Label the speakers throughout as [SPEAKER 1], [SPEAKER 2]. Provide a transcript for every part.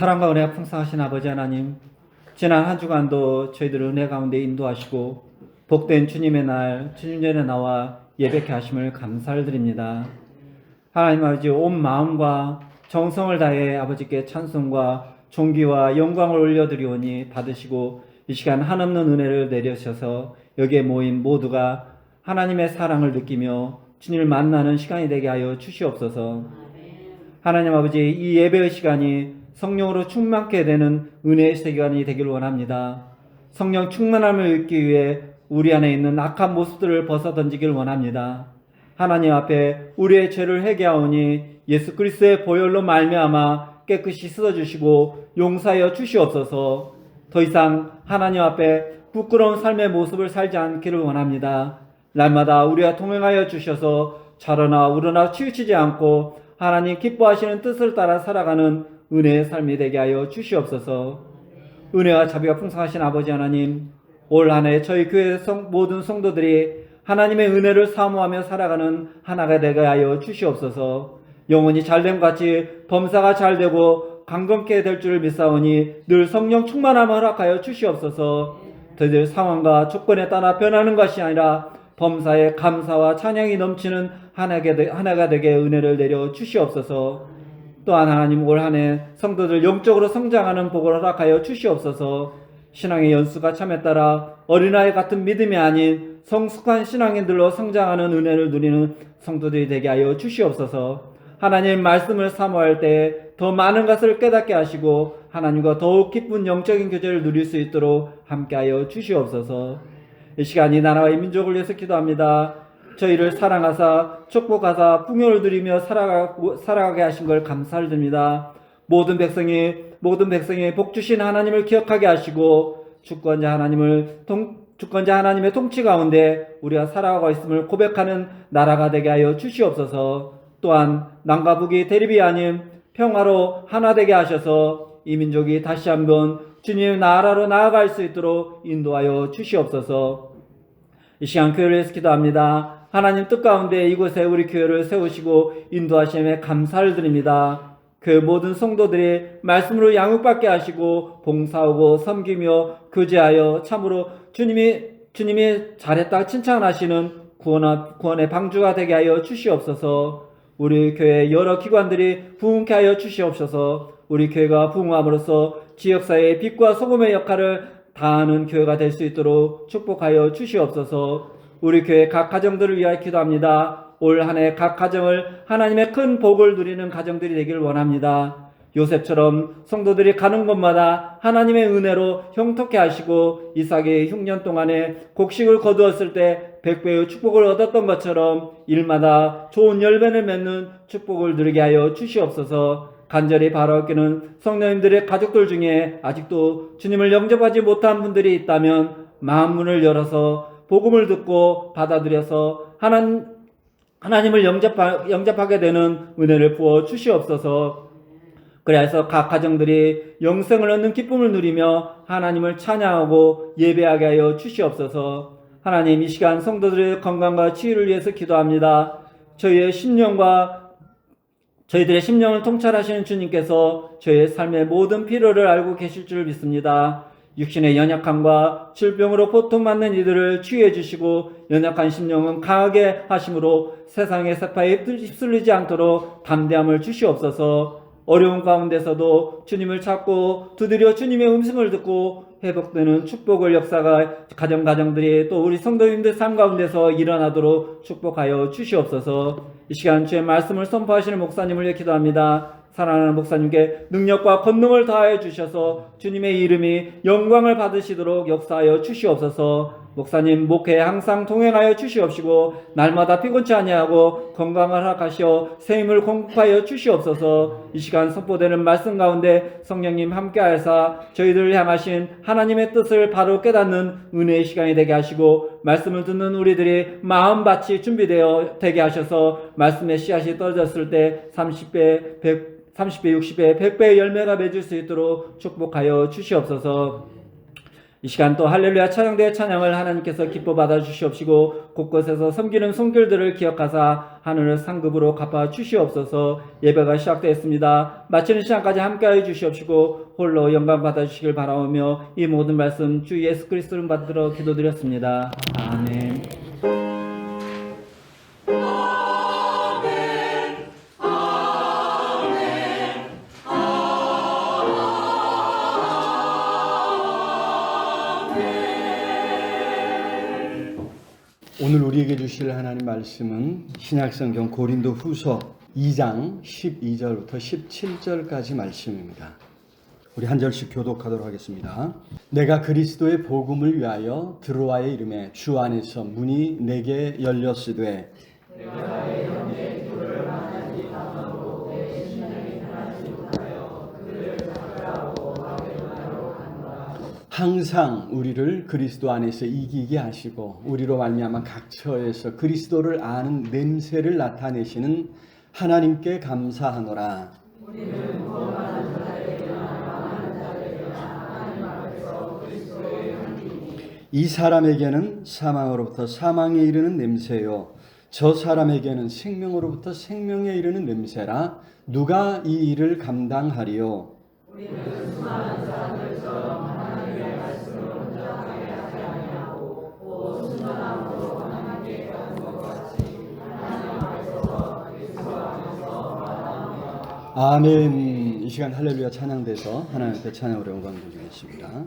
[SPEAKER 1] 사랑과 은혜가 풍성하신 아버지 하나님, 지난 한 주간도 저희들을 은혜 가운데 인도하시고 복된 주님의 날 주님 전에 나와 예배케 하심을 감사를 드립니다. 하나님 아버지, 온 마음과 정성을 다해 아버지께 찬송과 존귀와 영광을 올려드리오니 받으시고 이 시간 한없는 은혜를 내려주셔서 여기에 모인 모두가 하나님의 사랑을 느끼며 주님을 만나는 시간이 되게 하여 주시옵소서. 하나님 아버지, 이 예배의 시간이 성령으로 충만케 되는 은혜의 시간이 되길 원합니다. 성령 충만함을 얻기 위해 우리 안에 있는 악한 모습들을 벗어던지길 원합니다. 하나님 앞에 우리의 죄를 회개하오니 예수 그리스도의 보혈로 말미암아 깨끗이 씻어주시고 용서하여 주시옵소서. 더 이상 하나님 앞에 부끄러운 삶의 모습을 살지 않기를 원합니다. 날마다 우리와 동행하여 주셔서 좌로나 우로나 치우치지 않고 하나님 기뻐하시는 뜻을 따라 살아가는 은혜의 삶이 되게 하여 주시옵소서. 은혜와 자비가 풍성하신 아버지 하나님, 올 한 해 저희 교회 모든 성도들이 하나님의 은혜를 사모하며 살아가는 하나가 되게 하여 주시옵소서. 영혼이 잘됨 같이 범사가 잘되고 강건케 될 줄을 믿사오니 늘 성령 충만함을 허락하여 주시옵소서. 저희들 상황과 조건에 따라 변하는 것이 아니라 범사에 감사와 찬양이 넘치는 하나가 되게 은혜를 내려 주시옵소서. 또한 하나님, 올 한 해 성도들 영적으로 성장하는 복을 허락하여 주시옵소서. 신앙의 연수가 참에 따라 어린아이 같은 믿음이 아닌 성숙한 신앙인들로 성장하는 은혜를 누리는 성도들이 되게 하여 주시옵소서. 하나님 말씀을 사모할 때 더 많은 것을 깨닫게 하시고 하나님과 더욱 깊은 영적인 교제를 누릴 수 있도록 함께하여 주시옵소서. 이 시간 이 나라와 이 민족을 위해서 기도합니다. 저희를 사랑하사 축복하사 풍요를 누리며 살아가게 하신 걸 감사를 드립니다. 모든 백성이 복 주신 하나님을 기억하게 하시고 주권자 하나님의 통치 가운데 우리가 살아가고 있음을 고백하는 나라가 되게 하여 주시옵소서. 또한 남과 북이 대립이 아닌 평화로 하나 되게 하셔서 이 민족이 다시 한번 주님의 나라로 나아갈 수 있도록 인도하여 주시옵소서. 이 시간 교회를 위해서 기도합니다. 하나님 뜻 가운데 이곳에 우리 교회를 세우시고 인도하심에 감사를 드립니다. 교회 모든 성도들이 말씀으로 양육받게 하시고 봉사하고 섬기며 교제하여 참으로 주님이 잘했다 칭찬하시는 구원의 방주가 되게 하여 주시옵소서. 우리 교회 여러 기관들이 부흥케 하여 주시옵소서. 우리 교회가 부흥함으로써 지역사회의 빛과 소금의 역할을 다하는 교회가 될 수 있도록 축복하여 주시옵소서. 우리 교회 각 가정들을 위하여 기도합니다. 올 한 해 각 가정을 하나님의 큰 복을 누리는 가정들이 되기를 원합니다. 요셉처럼 성도들이 가는 곳마다 하나님의 은혜로 형통케 하시고 이삭이 흉년 동안에 곡식을 거두었을 때 100배의 축복을 얻었던 것처럼 일마다 좋은 열매를 맺는 축복을 누리게 하여 주시옵소서. 간절히 바라옵기는 성도님들의 가족들 중에 아직도 주님을 영접하지 못한 분들이 있다면 마음 문을 열어서 복음을 듣고 받아들여서 하나님을 영접하게 되는 은혜를 부어 주시옵소서. 그래서 각 가정들이 영생을 얻는 기쁨을 누리며 하나님을 찬양하고 예배하게 하여 주시옵소서. 하나님, 이 시간 성도들의 건강과 치유를 위해서 기도합니다. 저희들의 심령을 통찰하시는 주님께서 저희의 삶의 모든 필요를 알고 계실 줄 믿습니다. 육신의 연약함과 질병으로 고통받는 이들을 치유해 주시고 연약한 심령은 강하게 하심으로 세상의 세파에 휩쓸리지 않도록 담대함을 주시옵소서. 어려운 가운데서도 주님을 찾고 두드려 주님의 음성을 듣고 회복되는 축복의 역사가 가정들이 또 우리 성도님들 삶 가운데서 일어나도록 축복하여 주시옵소서. 이 시간 주의 말씀을 선포하시는 목사님을 위해 기도합니다. 사랑하는 목사님께 능력과 권능을 다하여 주셔서 주님의 이름이 영광을 받으시도록 역사하여 주시옵소서. 목사님 목회에 항상 동행하여 주시옵시고 날마다 피곤치 아니하고 건강을 허락하시어 새 힘을 공급하여 주시옵소서. 이 시간 선포되는 말씀 가운데 성령님 함께하사 저희들을 향하신 하나님의 뜻을 바로 깨닫는 은혜의 시간이 되게 하시고 말씀을 듣는 우리들이 마음밭이 준비되어 되게 하셔서 말씀의 씨앗이 떨어졌을 때 30배, 60배, 100배의 열매가 맺을 수 있도록 축복하여 주시옵소서. 이 시간 또 할렐루야 찬양대의 찬양을 하나님께서 기뻐 받아주시옵시고 곳곳에서 섬기는 손길들을 기억하사 하늘을 상급으로 갚아 주시옵소서. 예배가 시작되었습니다. 마치는 시간까지 함께하여 주시옵시고 홀로 영광 받아주시길 바라오며 이 모든 말씀 주 예수 그리스도를 받들어 기도드렸습니다. 아멘.
[SPEAKER 2] 오늘 우리에게 주실 하나님 말씀은 신약성경 고린도후서 2장 12절부터 17절까지 말씀입니다. 우리 한 절씩 교독하도록 하겠습니다. 내가 그리스도의 복음을 위하여 드로아의 이름에 주 안에서 문이 내게 열렸으되 항상 우리를 그리스도 안에서 이기게 하시고 우리로 말미암아 각 처에서 그리스도를 아는 냄새를 나타내시는 하나님께 감사하노라. 이 사람에게는 사망으로부터 사망에 이르는 냄새요 저 사람에게는 생명으로부터 생명에 이르는 냄새라. 누가 이 일을 감당하리요? 아멘. 이 시간 할렐루야 찬양돼서 하나님께 찬양으로 영광 돌리겠습니다.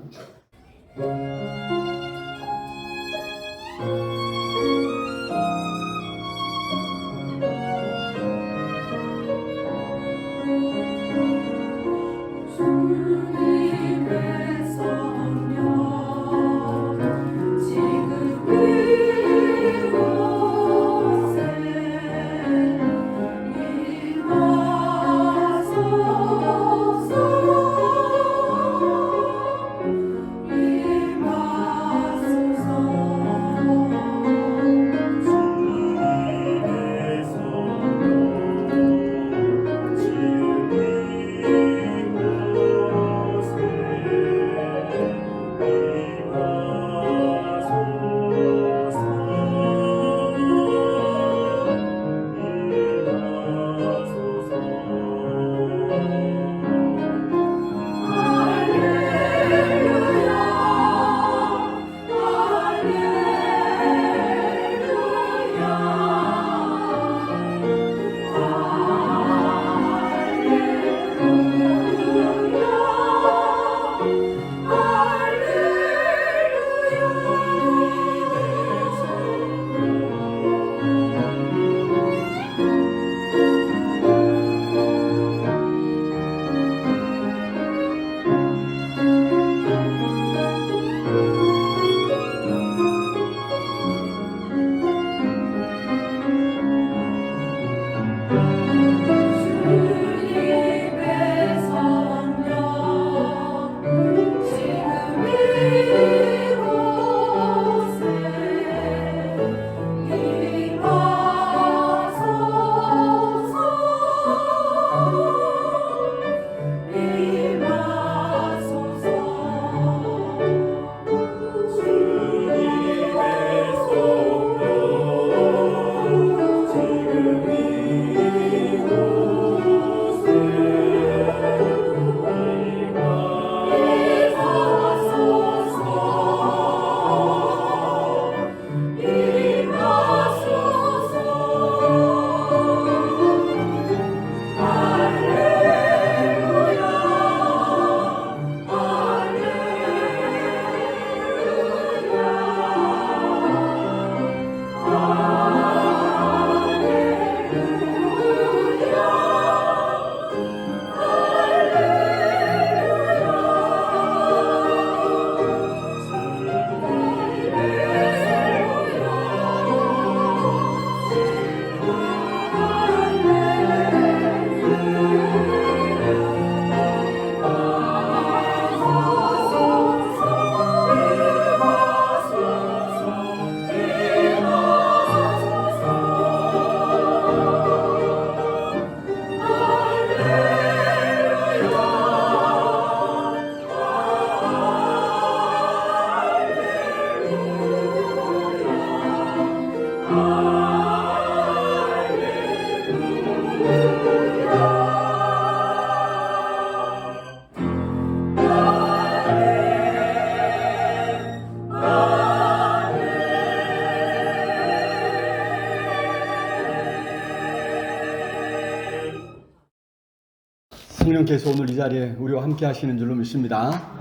[SPEAKER 2] 성령께서 오늘 이 자리에 우리와 함께 하시는 줄로 믿습니다.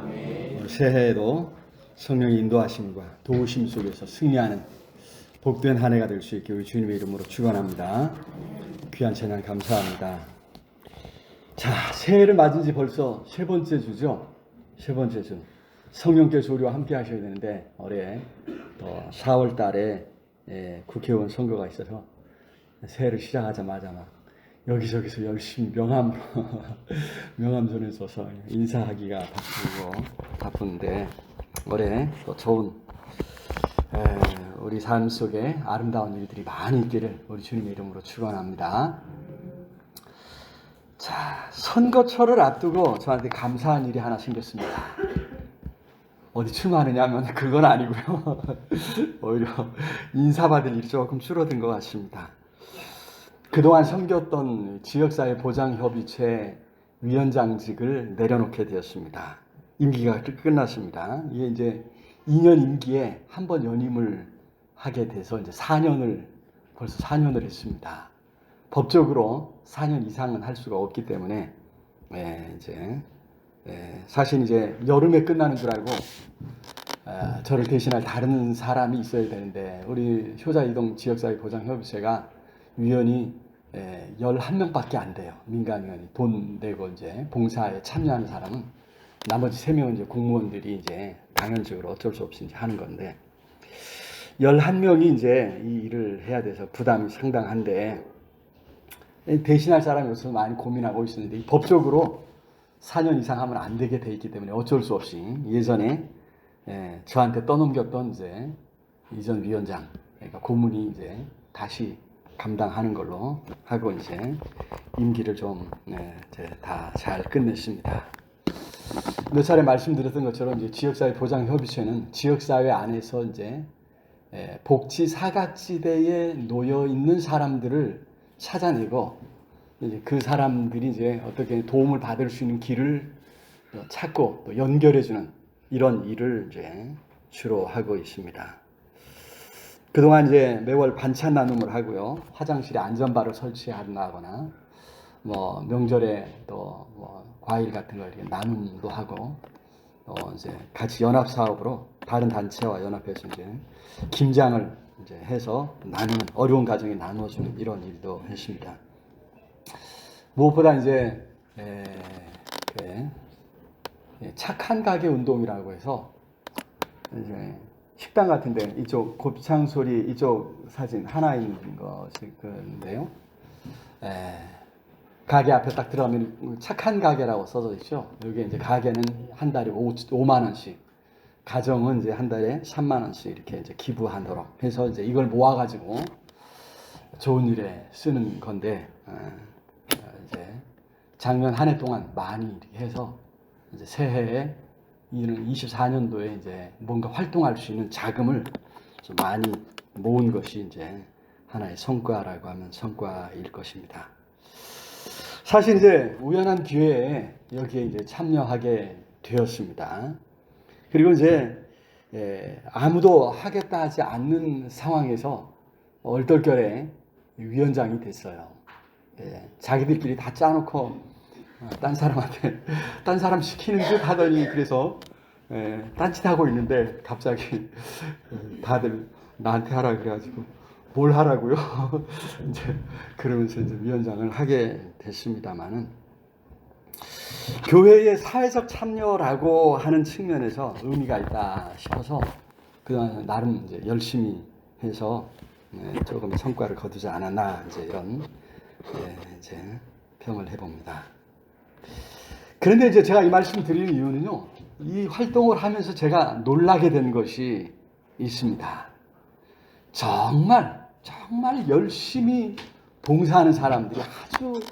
[SPEAKER 2] 새해에도 성령의 인도하심과 도우심 속에서 승리하는 복된 한 해가 될 수 있게 우리 주님의 이름으로 축원합니다. 귀한 찬양 감사합니다. 자, 새해를 맞은 지 벌써 세 번째 주죠. 세 번째 주. 성령께서 우리와 함께 하셔야 되는데 올해 또 4월 달에 국회의원 선거가 있어서 새해를 시작하자마자 막 여기저기서 열심히 명함손에 써서 인사하기가 바쁜데 올해 또 좋은 우리 삶 속에 아름다운 일들이 많이 있기를 우리 주님의 이름으로 축원합니다. 자, 선거철을 앞두고 저한테 감사한 일이 하나 생겼습니다. 어디 출마하느냐면 그건 아니고요. 오히려 인사받을 일이 조금 줄어든 것 같습니다. 그동안 섬겼던 지역사회 보장협의체 위원장직을 내려놓게 되었습니다. 임기가 끝났습니다. 이게 이제 2년 임기에 한 번 연임을 하게 돼서 이제 벌써 4년을 했습니다. 법적으로 4년 이상은 할 수가 없기 때문에 사실 이제 여름에 끝나는 줄 알고 저를 대신할 다른 사람이 있어야 되는데 우리 효자이동 지역사회 보장협의체가 위원이 11명밖에 안 돼요. 민간위원이 돈 내고 이제 봉사에 참여하는 사람은 나머지 3명은 이제 공무원들이 이제 당연적으로 어쩔 수 없이 이제 하는 건데 11명이 이제 이 일을 해야 돼서 부담이 상당한데 대신할 사람이 없어서 많이 고민하고 있었는데 법적으로 4년 이상 하면 안 되게 돼 있기 때문에 어쩔 수 없이 예전에 저한테 떠넘겼던 이제 이전 위원장 그러니까 고문이 이제 다시 감당하는 걸로 하고 이제 임기를 좀 다 잘 끝냈습니다. 몇 차례 말씀드렸던 것처럼 이제 지역사회 보장협의체는 지역사회 안에서 이제 복지 사각지대에 놓여 있는 사람들을 찾아내고 이제 그 사람들이 이제 어떻게 도움을 받을 수 있는 길을 찾고 또 연결해주는 이런 일을 이제 주로 하고 있습니다. 그동안 이제 매월 반찬 나눔을 하고요. 화장실에 안전바를 설치한다거나, 명절에 또 과일 같은 걸 이렇게 나눔도 하고, 이제 같이 연합 사업으로 다른 단체와 연합해서 이제 김장을 이제 해서 나누는, 어려운 가정에 나눠주는 이런 일도 했습니다. 무엇보다 이제, 착한 가게 운동이라고 해서, 이제 식당 같은데 이쪽 곱창 소리 이쪽 사진 하나 있는 것인데요. 가게 앞에 딱 들어가면 착한 가게라고 써져 있죠. 여기 이제 가게는 한 달에 5만 원씩, 가정은 이제 한 달에 3만 원씩 이렇게 이제 기부하도록 해서 이제 이걸 모아가지고 좋은 일에 쓰는 건데 이제 작년 한 해 동안 많이 이렇게 해서 이제 새해에 이는 24년도에 이제 뭔가 활동할 수 있는 자금을 좀 많이 모은 것이 이제 하나의 성과라고 하면 성과일 것입니다. 사실 이제 우연한 기회에 여기에 이제 참여하게 되었습니다. 그리고 이제 아무도 하겠다 하지 않는 상황에서 얼떨결에 위원장이 됐어요. 자기들끼리 다 짜놓고 딴 사람한테 딴 사람 시키는 듯 하더니 그래서 딴짓하고 있는데 갑자기 다들 나한테 하라 그래가지고 뭘 하라고요? 이제 그러면서 이제 위원장을 하게 됐습니다만은 교회의 사회적 참여라고 하는 측면에서 의미가 있다 싶어서 그동안 나름 이제 열심히 해서 조금 성과를 거두지 않았나 이제 이런 이제 평을 해봅니다. 그런데 이제 제가 이 말씀 드리는 이유는요, 이 활동을 하면서 제가 놀라게 된 것이 있습니다. 정말 열심히 봉사하는 사람들이 아주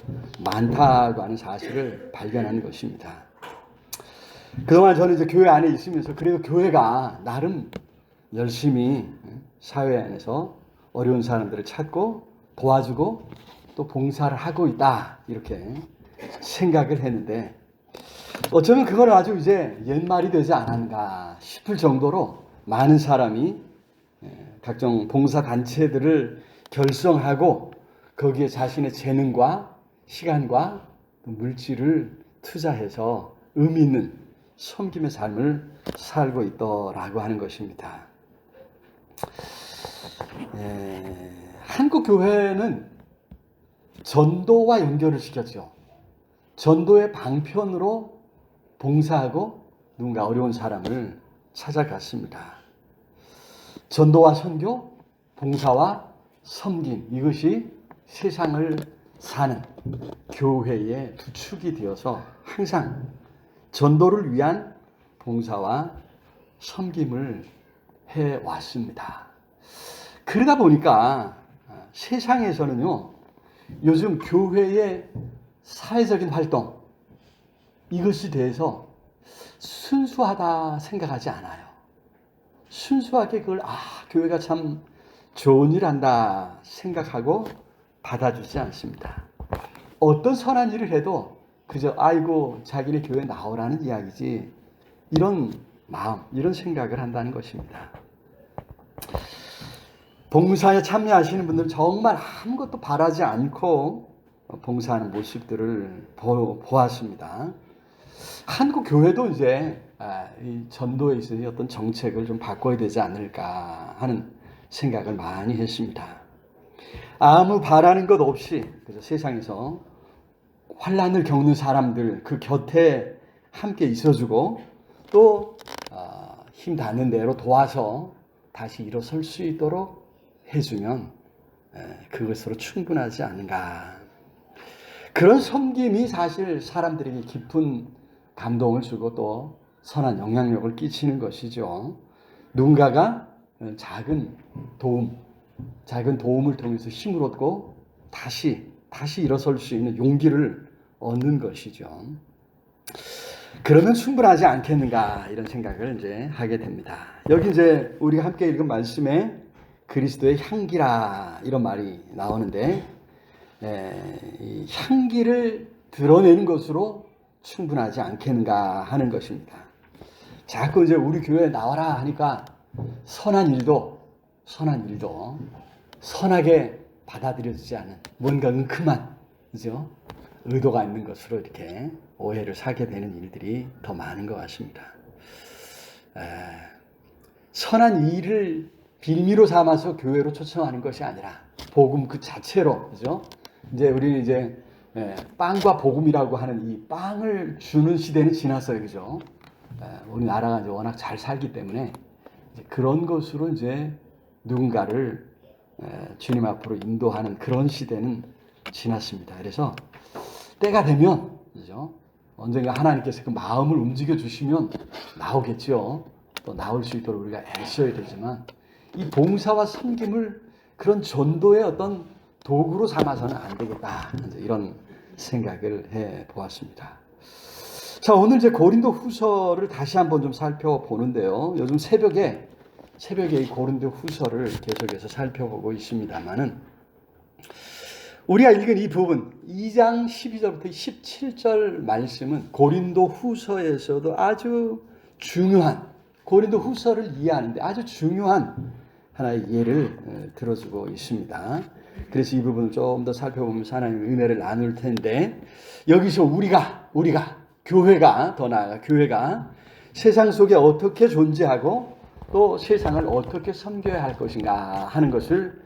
[SPEAKER 2] 많다고 하는 사실을 발견하는 것입니다. 그동안 저는 이제 교회 안에 있으면서 그래도 교회가 나름 열심히 사회 안에서 어려운 사람들을 찾고 도와주고 또 봉사를 하고 있다 이렇게 생각을 했는데 어쩌면 그건 아주 이제 옛말이 되지 않았는가 싶을 정도로 많은 사람이 각종 봉사단체들을 결성하고 거기에 자신의 재능과 시간과 물질을 투자해서 의미 있는 섬김의 삶을 살고 있더라고 하는 것입니다. 한국 교회는 전도와 연결을 시켰죠. 전도의 방편으로 봉사하고 누군가 어려운 사람을 찾아갔습니다. 전도와 선교, 봉사와 섬김, 이것이 세상을 사는 교회의 두 축이 되어서 항상 전도를 위한 봉사와 섬김을 해왔습니다. 그러다 보니까 세상에서는요, 요즘 교회의 사회적인 활동, 이것이 대해서 순수하다 생각하지 않아요. 순수하게 그걸 교회가 참 좋은 일 한다 생각하고 받아주지 않습니다. 어떤 선한 일을 해도 그저 아이고 자기네 교회 나오라는 이야기지, 이런 마음, 이런 생각을 한다는 것입니다. 봉사에 참여하시는 분들은 정말 아무것도 바라지 않고 봉사하는 모습들을 보았습니다. 한국 교회도 이제 이 전도에 있어서 어떤 정책을 좀 바꿔야 되지 않을까 하는 생각을 많이 했습니다. 아무 바라는 것 없이 그래서 세상에서 환난을 겪는 사람들 그 곁에 함께 있어주고 또 힘 닿는 대로 도와서 다시 일어설 수 있도록 해주면 그것으로 충분하지 않은가. 그런 섬김이 사실 사람들에게 깊은 감동을 주고 또 선한 영향력을 끼치는 것이죠. 누군가가 작은 도움을 통해서 힘을 얻고 다시 일어설 수 있는 용기를 얻는 것이죠. 그러면 충분하지 않겠는가, 이런 생각을 이제 하게 됩니다. 여기 이제 우리가 함께 읽은 말씀에 그리스도의 향기라 이런 말이 나오는데, 이 향기를 드러내는 것으로 충분하지 않겠는가 하는 것입니다. 자꾸 이제 우리 교회에 나와라 하니까 선한 일도 선하게 받아들여지지 않은 뭔가 은큼한, 그죠? 의도가 있는 것으로 이렇게 오해를 사게 되는 일들이 더 많은 것 같습니다. 선한 일을 빌미로 삼아서 교회로 초청하는 것이 아니라 복음 그 자체로, 그죠? 이제 우리는 이제 빵과 복음이라고 하는 이 빵을 주는 시대는 지났어요, 그죠? 우리나라가 이제 워낙 잘 살기 때문에 이제 그런 것으로 이제 누군가를 주님 앞으로 인도하는 그런 시대는 지났습니다. 그래서 때가 되면, 그죠? 언젠가 하나님께서 그 마음을 움직여 주시면 나오겠죠. 또 나올 수 있도록 우리가 애써야 되지만 이 봉사와 섬김을 그런 전도의 어떤 도구로 삼아서는 안 되겠다, 이런 생각을 해 보았습니다. 자, 오늘 이제 고린도 후서를 다시 한번 좀 살펴보는데요. 요즘 새벽에 이 고린도 후서를 계속해서 살펴보고 있습니다만은, 우리가 읽은 이 부분 2장 12절부터 17절 말씀은 고린도 후서에서도 아주 중요한, 고린도 후서를 이해하는데 아주 중요한 하나의 예를 들어주고 있습니다. 그래서 이 부분을 좀 더 살펴보면서 하나님의 은혜를 나눌 텐데, 여기서 우리가 교회가, 더 나아가 교회가 세상 속에 어떻게 존재하고 또 세상을 어떻게 섬겨야 할 것인가 하는 것을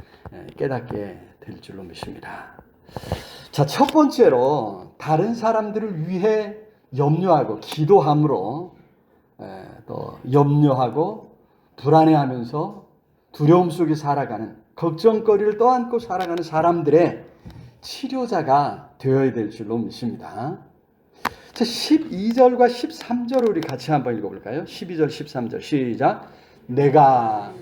[SPEAKER 2] 깨닫게 될 줄로 믿습니다. 자, 첫 번째로 다른 사람들을 위해 염려하고 기도함으로 또 염려하고 불안해하면서 두려움 속에 살아가는, 걱정거리를 떠안고 살아가는 사람들의 치료자가 되어야 될 줄로 믿습니다. 자, 12절과 13절을 우리 같이 한번 읽어볼까요? 12절, 13절 시작. 내가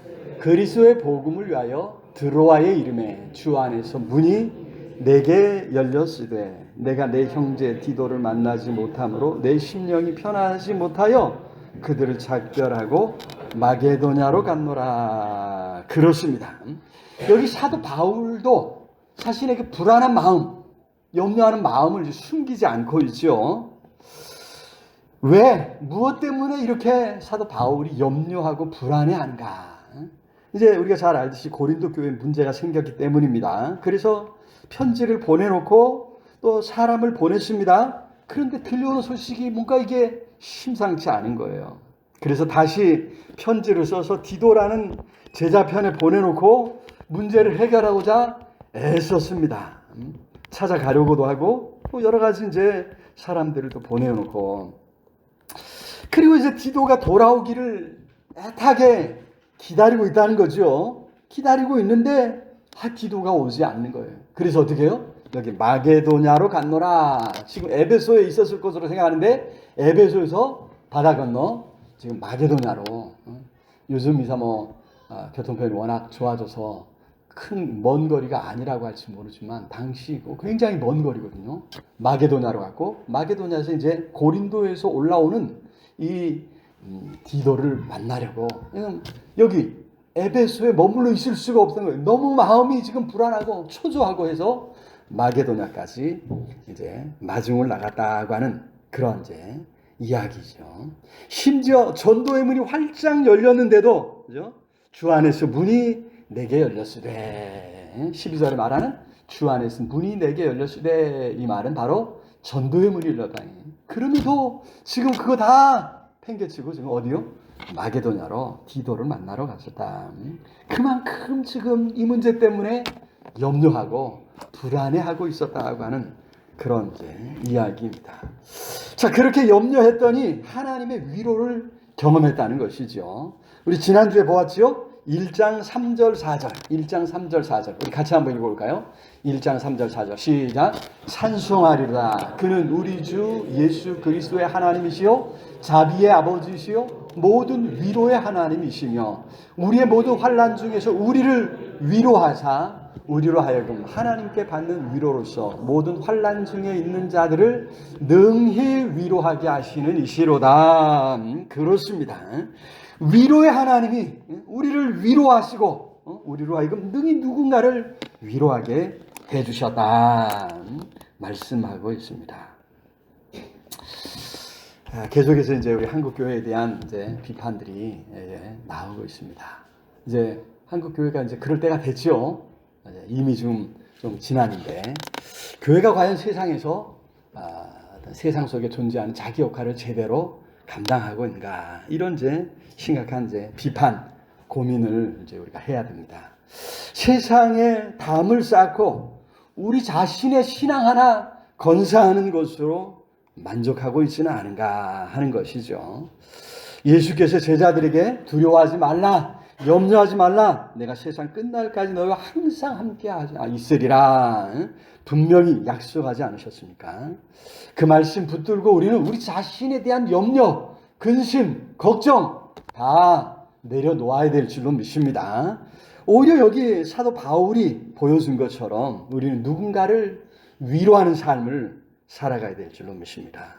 [SPEAKER 2] 그리스도의 복음을 위하여 드로아의 이름에 주 안에서 문이 내게 열렸으되 내가 내 형제 디도를 만나지 못함으로 내 심령이 편하지 못하여 그들을 작별하고 마게도냐로 갔노라. 그렇습니다. 여기 사도 바울도 자신의 그 불안한 마음, 염려하는 마음을 숨기지 않고 있죠. 왜, 무엇 때문에 이렇게 사도 바울이 염려하고 불안해하는가? 이제 우리가 잘 알듯이 고린도 교회에 문제가 생겼기 때문입니다. 그래서 편지를 보내놓고 또 사람을 보냈습니다. 그런데 들려오는 소식이 뭔가 이게 심상치 않은 거예요. 그래서 다시 편지를 써서 디도라는 제자편에 보내놓고 문제를 해결하고자 애썼습니다. 찾아가려고도 하고 또 여러 가지 이제 사람들을 또 보내놓고, 그리고 이제 디도가 돌아오기를 애타게 기다리고 있다는 거죠. 기다리고 있는데 디도가 오지 않는 거예요. 그래서 어떻게 해요? 여기 마게도냐로 갔노라. 지금 에베소에 있었을 것으로 생각하는데 에베소에서 바다 건너 지금 마게도냐로. 요즘 이사 교통편이 워낙 좋아져서 큰 먼 거리가 아니라고 할지 모르지만 당시 굉장히 먼 거리거든요. 마게도냐로 갔고, 마게도냐에서 이제 고린도에서 올라오는 이 디도를 만나려고, 여기 에베소에 머물러 있을 수가 없던 거예요. 너무 마음이 지금 불안하고 초조하고 해서 마게도냐까지 이제 마중을 나갔다고 하는 그런 이제 이야기죠. 심지어 전도의 문이 활짝 열렸는데도, 그죠? 주 안에서 문이 내게 열렸으되, 12절에 말하는 주 안에서 문이 내게 열렸으되, 이 말은 바로 전도의 문이 열렸다니. 그럼에도 지금 그거 다 팽개치고 지금 어디요? 마게도냐로 디도를 만나러 갔었다. 그만큼 지금 이 문제 때문에 염려하고 불안해하고 있었다고 하는 그런 이제 이야기입니다. 자, 그렇게 염려했더니 하나님의 위로를 경험했다는 것이죠. 우리 지난주에 보았지요? 1장 3절 4절, 1장 3절 4절. 우리 같이 한번 읽어볼까요? 1장 3절 4절 시작. 찬송하리라. 그는 우리 주 예수 그리스도의 하나님이시요 자비의 아버지시요 모든 위로의 하나님이시며, 우리의 모든 환난 중에서 우리를 위로하사 우리로 하여금 하나님께 받는 위로로서 모든 환난 중에 있는 자들을 능히 위로하게 하시는 이시로다. 그렇습니다. 위로의 하나님이 우리를 위로하시고 우리로 하여금 능히 누군가를 위로하게 해주셨다 말씀하고 있습니다. 계속해서 이제 우리 한국 교회에 대한 이제 비판들이 나오고 있습니다. 이제 한국 교회가 이제 그럴 때가 됐죠. 이미 좀 지났는데, 교회가 과연 세상에서 세상 속에 존재하는 자기 역할을 제대로 감당하고 있는가, 이런 이제 심각한 이제 비판 고민을 이제 우리가 해야 됩니다. 세상에 담을 쌓고 우리 자신의 신앙 하나 건사하는 것으로 만족하고 있지는 않은가 하는 것이죠. 예수께서 제자들에게 두려워하지 말라, 염려하지 말라, 내가 세상 끝날까지 너희와 항상 함께 있으리라 분명히 약속하지 않으셨습니까? 그 말씀 붙들고 우리는 우리 자신에 대한 염려, 근심, 걱정 다 내려놓아야 될 줄로 믿습니다. 오히려 여기 사도 바울이 보여준 것처럼 우리는 누군가를 위로하는 삶을 살아가야 될 줄로 믿습니다.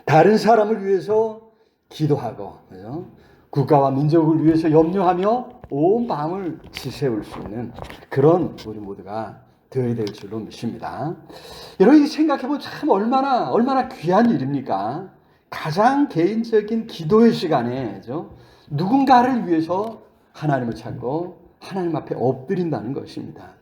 [SPEAKER 2] 다른 사람을 위해서 기도하고, 그죠? 국가와 민족을 위해서 염려하며 온 마음을 지새울 수 있는 그런 우리 모두가 되어야 될 줄로 믿습니다. 여러분, 생각해보면 참 얼마나 귀한 일입니까? 가장 개인적인 기도의 시간에, 그죠? 누군가를 위해서 하나님을 찾고 하나님 앞에 엎드린다는 것입니다.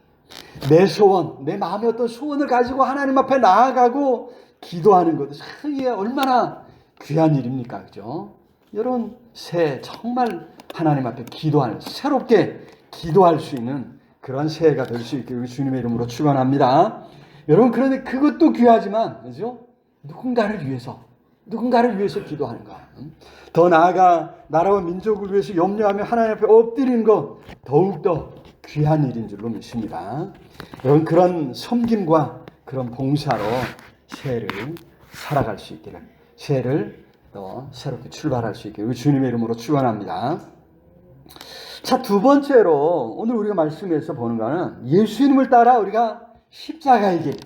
[SPEAKER 2] 내 소원, 내 마음의 어떤 소원을 가지고 하나님 앞에 나아가고 기도하는 것, 이게 얼마나 귀한 일입니까? 그죠? 이런 새해 정말 하나님 앞에 기도하는, 새롭게 기도할 수 있는 그런 새해가 될 수 있게 우리 주님의 이름으로 축원합니다. 여러분, 그런데 그것도 귀하지만, 그죠? 누군가를 위해서 기도하는 것. 더 나아가 나라와 민족을 위해서 염려하며 하나님 앞에 엎드리는 것, 더욱더 귀한 일인 줄로 믿습니다. 여러분, 그런 섬김과 그런 봉사로 새해를 살아갈 수 있기를, 새해를 또 새롭게 출발할 수 있기를 우리 주님의 이름으로 축원합니다. 자, 두 번째로 오늘 우리가 말씀에서 보는 것은 예수님을 따라 우리가 십자가의 길,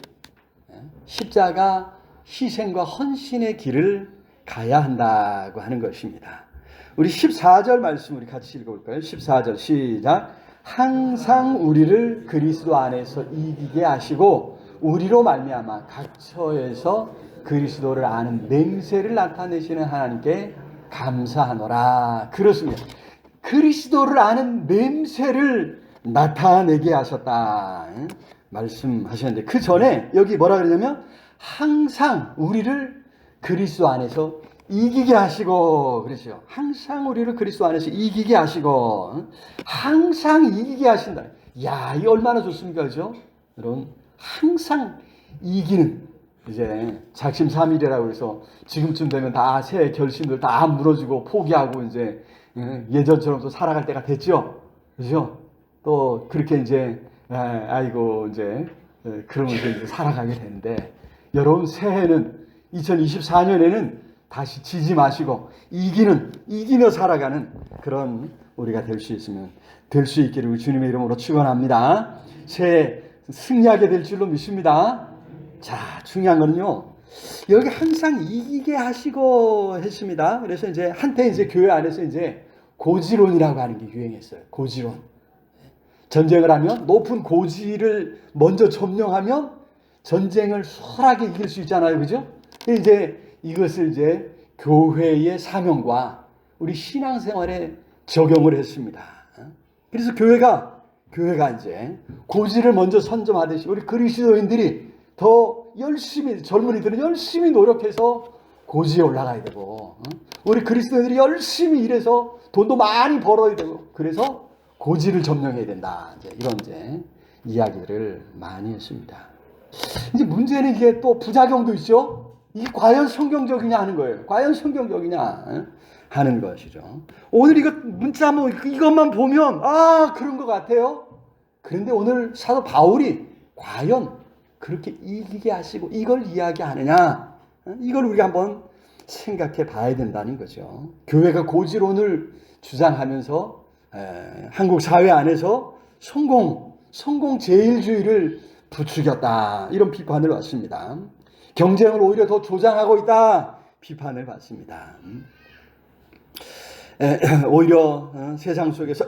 [SPEAKER 2] 십자가 희생과 헌신의 길을 가야 한다고 하는 것입니다. 우리 14절 말씀 우리 같이 읽어볼까요? 14절 시작. 항상 우리를 그리스도 안에서 이기게 하시고 우리로 말미암아 각 처에서 그리스도를 아는 맹세를 나타내시는 하나님께 감사하노라. 그렇습니다. 그리스도를 아는 맹세를 나타내게 하셨다 말씀하셨는데, 그 전에 여기 뭐라 그러냐면 항상 우리를 그리스도 안에서 이기게 하시고, 그러죠. 항상 우리를 그리스도 안에서 이기게 하시고, 항상 이기게 하신다. 야, 이 얼마나 좋습니까? 그죠? 여러분, 항상 이기는, 이제 작심삼일이라고 해서 지금쯤 되면 다 새 결심들 다 무너지고 포기하고 이제 예전처럼 또 살아갈 때가 됐죠. 그죠? 또 그렇게 이제, 아이고, 이제, 그러면서 이제 살아가게 되는데, 여러분, 새해는 2024년에는 다시 지지 마시고 이기며 살아가는 그런 우리가 될 수 있기를 주님의 이름으로 축원합니다. 새해 승리하게 될 줄로 믿습니다. 자, 중요한 거는요. 여기 항상 이기게 하시고 했습니다. 그래서 이제 한때 이제 교회 안에서 이제 고지론이라고 하는 게 유행했어요. 고지론. 전쟁을 하면 높은 고지를 먼저 점령하면 전쟁을 수월하게 이길 수 있잖아요. 그죠? 이제 이것을 이제 교회의 사명과 우리 신앙생활에 적용을 했습니다. 그래서 교회가 이제 고지를 먼저 선점하듯이 우리 그리스도인들이 더 열심히, 젊은이들은 열심히 노력해서 고지에 올라가야 되고, 우리 그리스도인들이 열심히 일해서 돈도 많이 벌어야 되고, 그래서 고지를 점령해야 된다. 이런 이야기를 많이 했습니다. 이제 문제는 이게 또 부작용도 있죠. 이게 과연 성경적이냐 하는 거예요. 과연 성경적이냐 하는 것이죠. 오늘 이거 문자 이것만 보면 그런 것 같아요. 그런데 오늘 사도 바울이 과연 그렇게 이기게 하시고 이걸 이야기하느냐, 이걸 우리가 한번 생각해 봐야 된다는 거죠. 교회가 고지론을 주장하면서 한국 사회 안에서 성공 제일주의를 부추겼다, 이런 비판을 받습니다. 경쟁을 오히려 더 조장하고 있다, 비판을 받습니다. 오히려 세상 속에서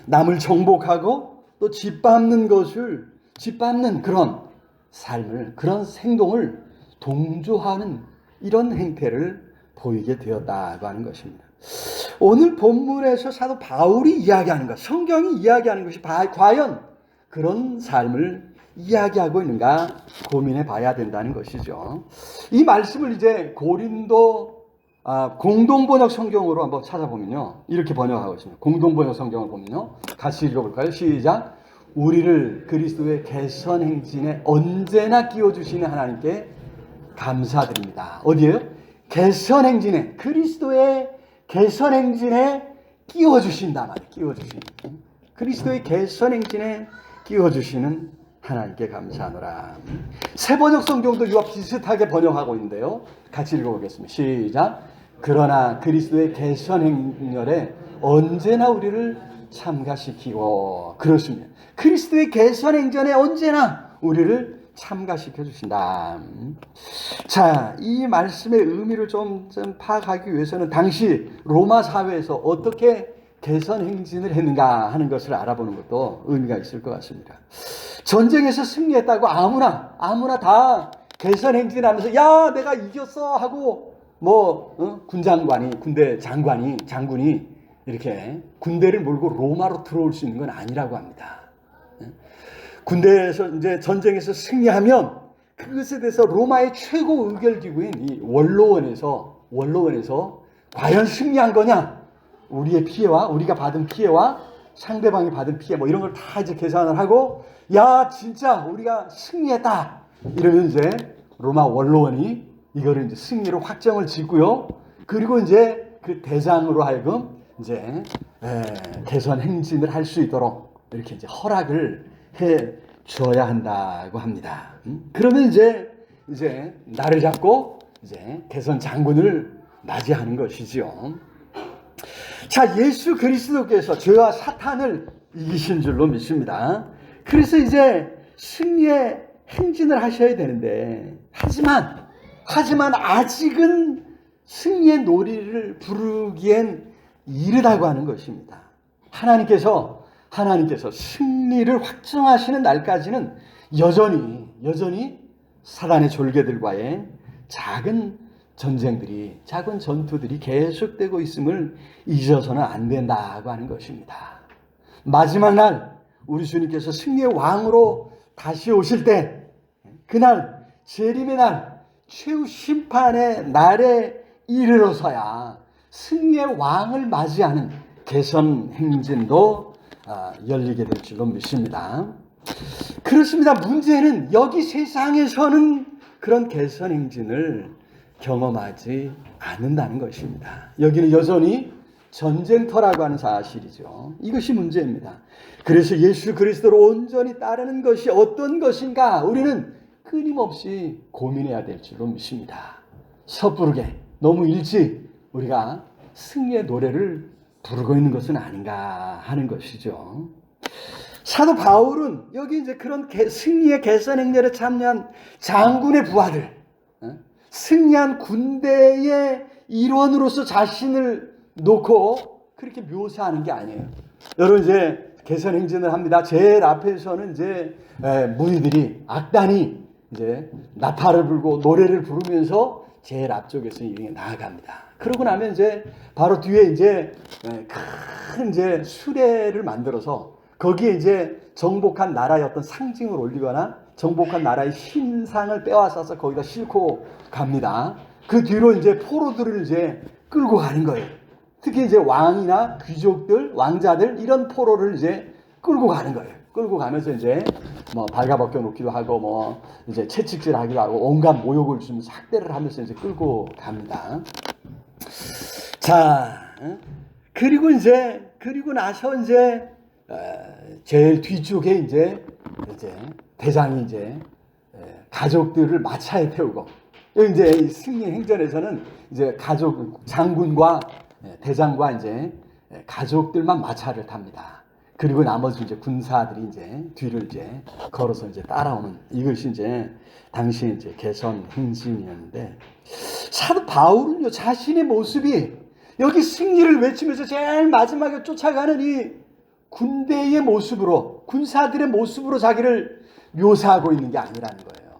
[SPEAKER 2] 남을 정복하고 또 짓밟는 그런 삶을, 그런 행동을 동조하는 이런 행태를 보이게 되었다고 하는 것입니다. 오늘 본문에서 사도 바울이 이야기하는 것, 성경이 이야기하는 것이 과연 그런 삶을 이야기하고 있는가 고민해 봐야 된다는 것이죠. 이 말씀을 이제 고린도 공동번역 성경으로 한번 찾아보면요, 이렇게 번역하고 있습니다. 공동번역 성경을 보면요, 같이 읽어볼까요? 시작. 우리를 그리스도의 개선 행진에 언제나 끼워주시는 하나님께 감사드립니다. 어디에요? 개선 행진에, 그리스도의 개선 행진에 끼워주신다 말이에요. 끼워주시는, 그리스도의 개선 행진에 끼워주시는 하나님께 감사하노라. 새 번역 성경도 이와 비슷하게 번역하고 있는데요, 같이 읽어보겠습니다. 시작. 그러나 그리스도의 개선 행렬에 언제나 우리를 참가시키고, 그렇습니다. 그리스도의 개선 행전에 언제나 우리를 참가시켜 주신다. 자, 이 말씀의 의미를 좀 파악하기 위해서는 당시 로마 사회에서 어떻게 개선 행진을 했는가 하는 것을 알아보는 것도 의미가 있을 것 같습니다. 전쟁에서 승리했다고 아무나 다 개선 행진하면서 야, 내가 이겼어 하고 군대 장군이 이렇게 군대를 몰고 로마로 들어올 수 있는 건 아니라고 합니다. 군대에서 이제 전쟁에서 승리하면 그것에 대해서 로마의 최고 의결 기구인 이 원로원에서 과연 승리한 거냐, 우리의 피해와 우리가 받은 피해와 상대방이 받은 피해 이런 걸 다 이제 계산을 하고, 야, 진짜 우리가 승리했다 이러면 이제 로마 원로원이 이거를 이제 승리로 확정을 짓고요, 그리고 이제 그 대장으로 하여금 이제 개선 행진을 할 수 있도록 이렇게 이제 허락을 해 줘야 한다고 합니다. 그러면 이제 나를 잡고 이제 개선 장군을 맞이하는 것이지요. 자, 예수 그리스도께서 죄와 사탄을 이기신 줄로 믿습니다. 그래서 이제 승리의 행진을 하셔야 되는데, 하지만 아직은 승리의 놀이를 부르기엔 이르다고 하는 것입니다. 하나님께서 승리를 확정하시는 날까지는 여전히 사단의 졸개들과의 작은 전투들이 계속되고 있음을 잊어서는 안 된다고 하는 것입니다. 마지막 날 우리 주님께서 승리의 왕으로 다시 오실 때, 그날 재림의 날, 최후 심판의 날에 이르러서야 승리의 왕을 맞이하는 개선 행진도 열리게 될 줄로 믿습니다. 그렇습니다. 문제는 여기 세상에서는 그런 개선 행진을 경험하지 않는다는 것입니다. 여기는 여전히 전쟁터라고 하는 사실이죠. 이것이 문제입니다. 그래서 예수 그리스도를 온전히 따르는 것이 어떤 것인가 우리는 끊임없이 고민해야 될 줄로 믿습니다. 섣부르게 너무 일찍 우리가 승리의 노래를 부르고 있는 것은 아닌가 하는 것이죠. 사도 바울은 여기 이제 그런 승리의 개선 행렬에 참여한 장군의 부하들, 승리한 군대의 일원으로서 자신을 놓고 그렇게 묘사하는 게 아니에요. 여러분 이제 개선 행진을 합니다. 제일 앞에서는 이제 무리들이 악단이 이제 나팔을 불고 노래를 부르면서 제일 앞쪽에서 이렇게 나아갑니다. 그러고 나면 이제 바로 뒤에 이제 큰 이제 수레를 만들어서 거기에 이제 정복한 나라의 어떤 상징을 올리거나 정복한 나라의 신상을 빼앗아서 거기다 싣고 갑니다. 그 뒤로 이제 포로들을 이제 끌고 가는 거예요. 특히 이제 왕이나 귀족들, 왕자들 이런 포로를 이제 끌고 가는 거예요. 끌고 가면서 이제 뭐 발가벗겨 놓기도 하고 뭐 이제 채찍질 하기도 하고 온갖 모욕을 주면서 학대를 하면서 이제 끌고 갑니다. 자, 그리고 나서 이제 제일 뒤쪽에 이제 대장이 이제 가족들을 마차에 태우고 여기 이제 승리 행전에서는 이제 장군과 대장과 이제 가족들만 마차를 탑니다. 그리고 나머지 이제 군사들이 이제 뒤를 이제 걸어서 이제 따라오는 이것이 이제 당시 이제 개선 행진이었는데 사도 바울은요 자신의 모습이 여기 승리를 외치면서 제일 마지막에 쫓아가는 이 군대의 모습으로 군사들의 모습으로 자기를 묘사하고 있는 게 아니라는 거예요.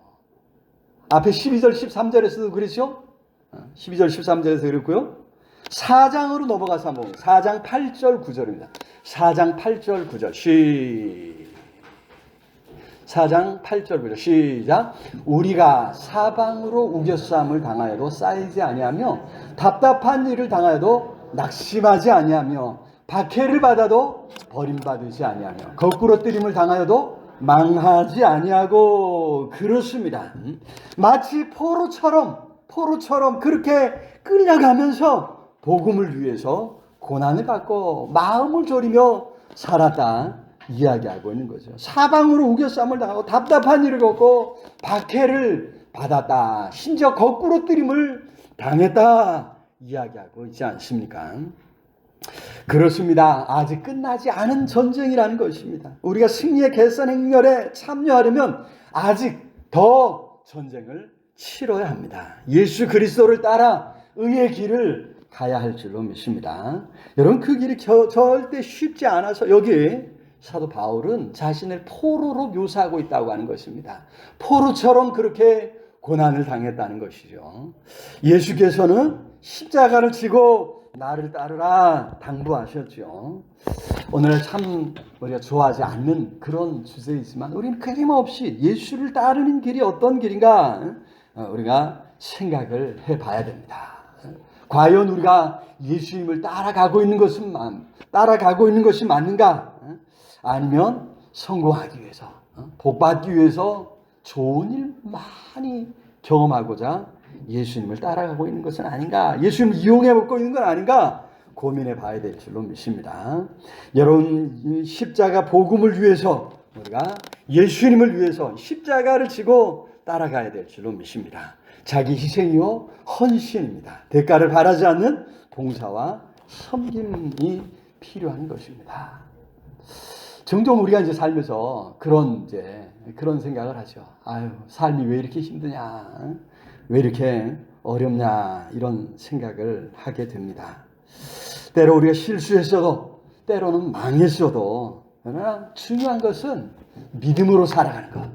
[SPEAKER 2] 앞에 12절 13절에서도 그랬죠. 12절 13절에서 그랬고요. 4장으로 넘어가서 한번 4장 8절 9절입니다. 4장 8절 9절 4장 8절 9절 시작. 우리가 사방으로 우겨쌈을 당하여도 쌓이지 아니하며 답답한 일을 당하여도 낙심하지 아니하며 박해를 받아도 버림받지 아니하며 거꾸로 뜨림을 당하여도 망하지 아니하고 그렇습니다. 마치 포로처럼 그렇게 끌려가면서 복음을 위해서 고난을 받고 마음을 졸이며 살았다 이야기하고 있는 거죠. 사방으로 우겨쌈을 당하고 답답한 일을 겪고 박해를 받았다. 심지어 거꾸로 뜨림을 당했다 이야기하고 있지 않습니까? 그렇습니다. 아직 끝나지 않은 전쟁이라는 것입니다. 우리가 승리의 개선 행렬에 참여하려면 아직 더 전쟁을 치러야 합니다. 예수 그리스도를 따라 의의 길을 가야 할 줄로 믿습니다. 여러분 그 길이 절대 쉽지 않아서 여기 사도 바울은 자신을 포로로 묘사하고 있다고 하는 것입니다. 포로처럼 그렇게 고난을 당했다는 것이죠. 예수께서는 십자가를 지고 나를 따르라 당부하셨죠. 오늘 참 우리가 좋아하지 않는 그런 주제이지만 우리는 끊임없이 예수를 따르는 길이 어떤 길인가 우리가 생각을 해봐야 됩니다. 과연 우리가 예수님을 따라가고 있는 것이 맞는가? 아니면 성공하기 위해서, 복받기 위해서 좋은 일 많이 경험하고자 예수님을 따라가고 있는 것은 아닌가? 예수님을 이용해 먹고 있는 건 아닌가? 고민해 봐야 될 줄로 믿습니다. 여러분 십자가 복음을 위해서 우리가 예수님을 위해서 십자가를 지고 따라가야 될 줄로 믿습니다. 자기 희생이요 헌신입니다. 대가를 바라지 않는 봉사와 섬김이 필요한 것입니다. 종종 우리가 이제 살면서 그런 생각을 하죠. 아유, 삶이 왜 이렇게 힘드냐, 왜 이렇게 어렵냐 이런 생각을 하게 됩니다. 때로 우리가 실수했어도 때로는 망했어도 그러나 중요한 것은 믿음으로 살아가는 것,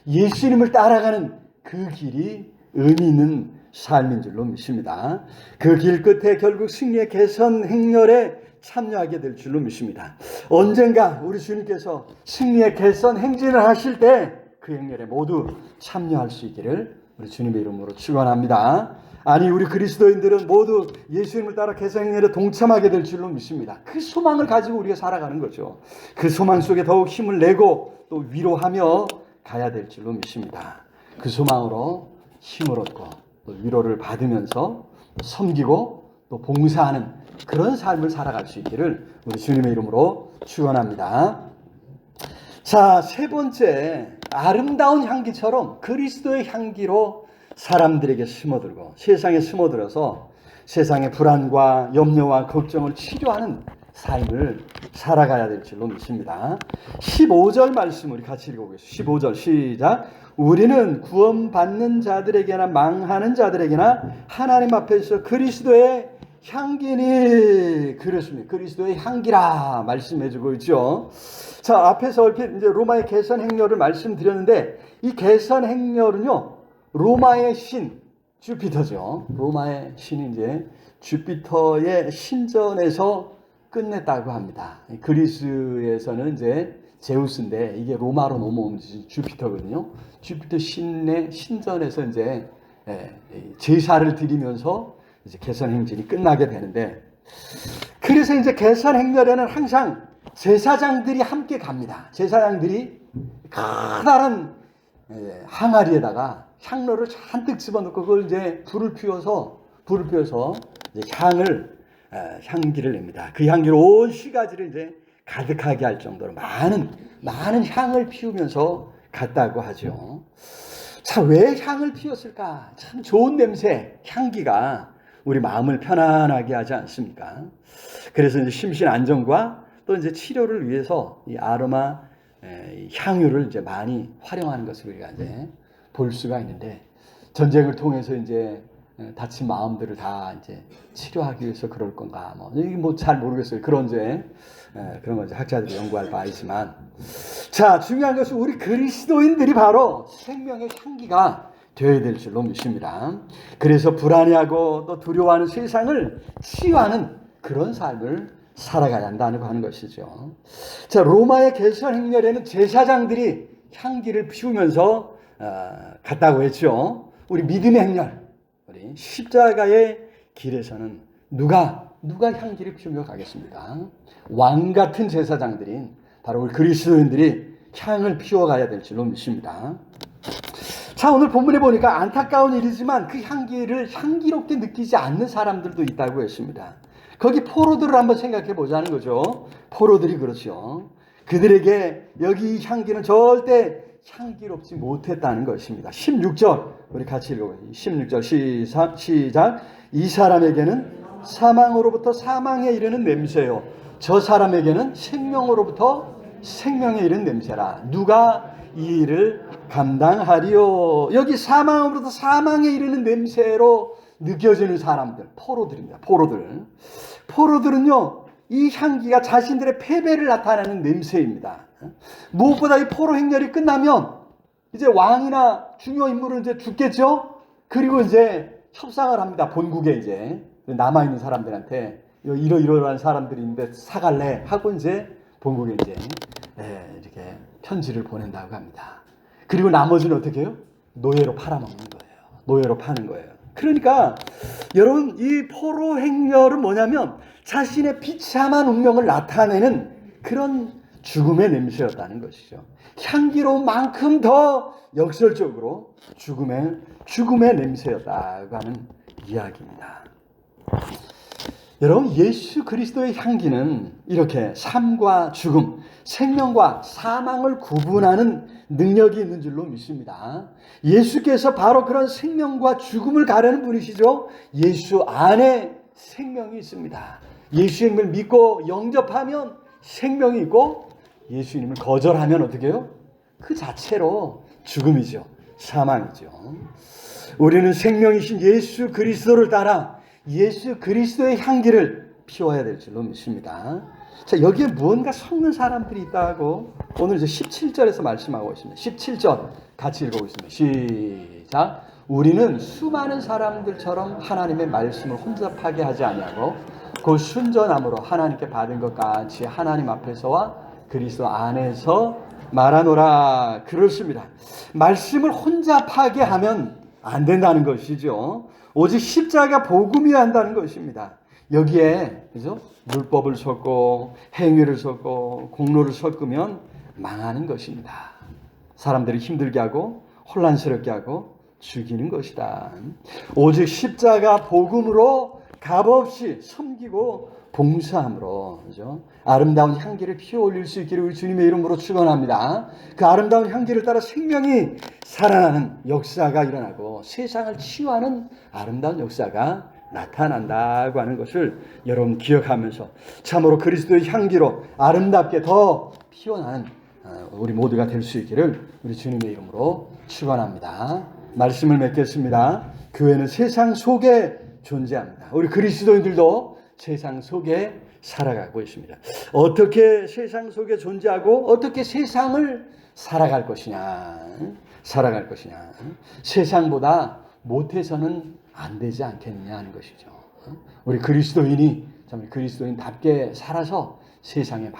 [SPEAKER 2] 예수님을 따라가는 그 길이 의미 있는 삶인 줄로 믿습니다. 그 길 끝에 결국 승리의 개선 행렬에 참여하게 될 줄로 믿습니다. 언젠가 우리 주님께서 승리의 개선 행진을 하실 때 그 행렬에 모두 참여할 수 있기를 우리 주님의 이름으로 축원합니다. 아니 우리 그리스도인들은 모두 예수님을 따라 개선행렬에 동참하게 될 줄로 믿습니다. 그 소망을 가지고 우리가 살아가는 거죠. 그 소망 속에 더욱 힘을 내고 또 위로하며 가야 될 줄로 믿습니다. 그 소망으로 힘을 얻고 또 위로를 받으면서 섬기고 또 봉사하는 그런 삶을 살아갈 수 있기를 우리 주님의 이름으로 축원합니다. 자, 세 번째, 아름다운 향기처럼 그리스도의 향기로 사람들에게 스며들고 세상에 스며들어서 세상의 불안과 염려와 걱정을 치료하는 삶을 살아가야 될 줄로 믿습니다. 15절 말씀 우리 같이 읽어보겠습니다. 15절 시작. 우리는 구원받는 자들에게나 망하는 자들에게나 하나님 앞에서 그리스도의 향기니, 그렇습니다. 그리스도의 향기라 말씀해주고 있죠. 자, 앞에서 얼핏 이제 로마의 개선 행렬을 말씀드렸는데, 이 개선 행렬은요, 로마의 신 주피터죠. 로마의 신이 이제 주피터의 신전에서 끝냈다고 합니다. 그리스에서는 이제 제우스인데 이게 로마로 넘어온 주피터거든요. 주피터 신의 신전에서 이제 제사를 드리면서 이제 개선 행진이 끝나게 되는데, 그래서 이제 개선 행렬에는 항상 제사장들이 함께 갑니다. 제사장들이 커다란 항아리에다가 향로를 잔뜩 집어넣고 그걸 이제 불을 피워서 이제 향기를 냅니다. 그 향기로 온 시가지를 이제 가득하게 할 정도로 많은 향을 피우면서 갔다고 하죠. 자, 왜 향을 피웠을까? 참 좋은 냄새, 향기가 우리 마음을 편안하게 하지 않습니까? 그래서 이제 심신 안정과 또 이제 치료를 위해서 이 아로마 향유를 이제 많이 활용하는 것을 우리가 이제 볼 수가 있는데, 전쟁을 통해서 이제 다친 마음들을 다 이제 치료하기 위해서 그럴 건가, 뭐 잘 모르겠어요. 그런 건 이제 학자들이 연구할 바이지만, 자, 중요한 것은 우리 그리스도인들이 바로 생명의 향기가 되어야 될 줄로 믿습니다. 그래서 불안해하고 또 두려워하는 세상을 치유하는 그런 삶을 살아가야 한다는 거 하는 것이죠. 자, 로마의 개선 행렬에는 제사장들이 향기를 피우면서 갔다고 했죠. 우리 믿음의 행렬, 우리 십자가의 길에서는 누가 향기를 피우며 가겠습니까? 왕 같은 제사장들인 바로 우리 그리스도인들이 향을 피워가야 될 줄로 믿습니다. 자, 오늘 본문에 보니까 안타까운 일이지만 그 향기를 향기롭게 느끼지 않는 사람들도 있다고 했습니다. 거기 포로들을 한번 생각해 보자는 거죠. 포로들이 그렇죠. 그들에게 여기 이 향기는 절대 향기롭지 못했다는 것입니다. 16절 우리 같이 읽어보죠. 16절 시작. 이 사람에게는 사망으로부터 사망에 이르는 냄새요, 저 사람에게는 생명으로부터 생명에 이르는 냄새라. 누가 이 일을 감당하리요? 여기 사망으로부터 사망에 이르는 냄새로 느껴지는 사람들, 포로들입니다. 포로들은요, 이 향기가 자신들의 패배를 나타내는 냄새입니다. 무엇보다 이 포로 행렬이 끝나면 이제 왕이나 중요 인물은 이제 죽겠죠. 그리고 이제 협상을 합니다. 본국에 이제 남아 있는 사람들한테 이러이러한 사람들이 있는데 사갈래 하고 이제 본국에 이제 이렇게 편지를 보낸다고 합니다. 그리고 나머지는 어떻게 해요? 노예로 팔아먹는 거예요. 노예로 파는 거예요. 그러니까 여러분, 이 포로 행렬은 뭐냐면 자신의 비참한 운명을 나타내는 그런 죽음의 냄새였다는 것이죠. 향기로운 만큼 더 역설적으로 죽음의 냄새였다고 하는 이야기입니다. 여러분, 예수 그리스도의 향기는 이렇게 삶과 죽음, 생명과 사망을 구분하는 능력이 있는 줄로 믿습니다. 예수께서 바로 그런 생명과 죽음을 가르는 분이시죠. 예수 안에 생명이 있습니다. 예수님을 믿고 영접하면 생명이 있고, 예수님을 거절하면 어떻게 해요? 그 자체로 죽음이죠. 사망이죠. 우리는 생명이신 예수 그리스도를 따라 예수 그리스도의 향기를 피워야 될 줄로 믿습니다. 자, 여기에 무언가 섞는 사람들이 있다고 오늘 이제 17절에서 말씀하고 있습니다. 17절 같이 읽어보겠습니다. 시작. 우리는 수많은 사람들처럼 하나님의 말씀을 혼잡하게 하지 아니하고 그 순전함으로 하나님께 받은 것 같이 하나님 앞에서와 그리스도 안에서 말하노라. 그렇습니다. 말씀을 혼잡하게 하면 안 된다는 것이죠. 오직 십자가 복음이어야 한다는 것입니다. 여기에 그죠? 율법을 섞고 행위를 섞고 공로를 섞으면 망하는 것입니다. 사람들이 힘들게 하고 혼란스럽게 하고 죽이는 것이다. 오직 십자가 복음으로 값없이 섬기고 봉사함으로 그죠? 아름다운 향기를 피워 올릴 수 있기를 우리 주님의 이름으로 축원합니다. 그 아름다운 향기를 따라 생명이 살아나는 역사가 일어나고 세상을 치유하는 아름다운 역사가 나타난다고 하는 것을 여러분 기억하면서 참으로 그리스도의 향기로 아름답게 더 피어나는 우리 모두가 될 수 있기를 우리 주님의 이름으로 축원합니다. 말씀을 맺겠습니다. 교회는 세상 속에 존재합니다. 우리 그리스도인들도 세상 속에 살아가고 있습니다. 어떻게 세상 속에 존재하고 어떻게 세상을 살아갈 것이냐. 세상보다 못해서는 안 되지 않겠느냐 하는 것이죠. 우리 그리스도인이 정말 그리스도인답게 살아서 세상에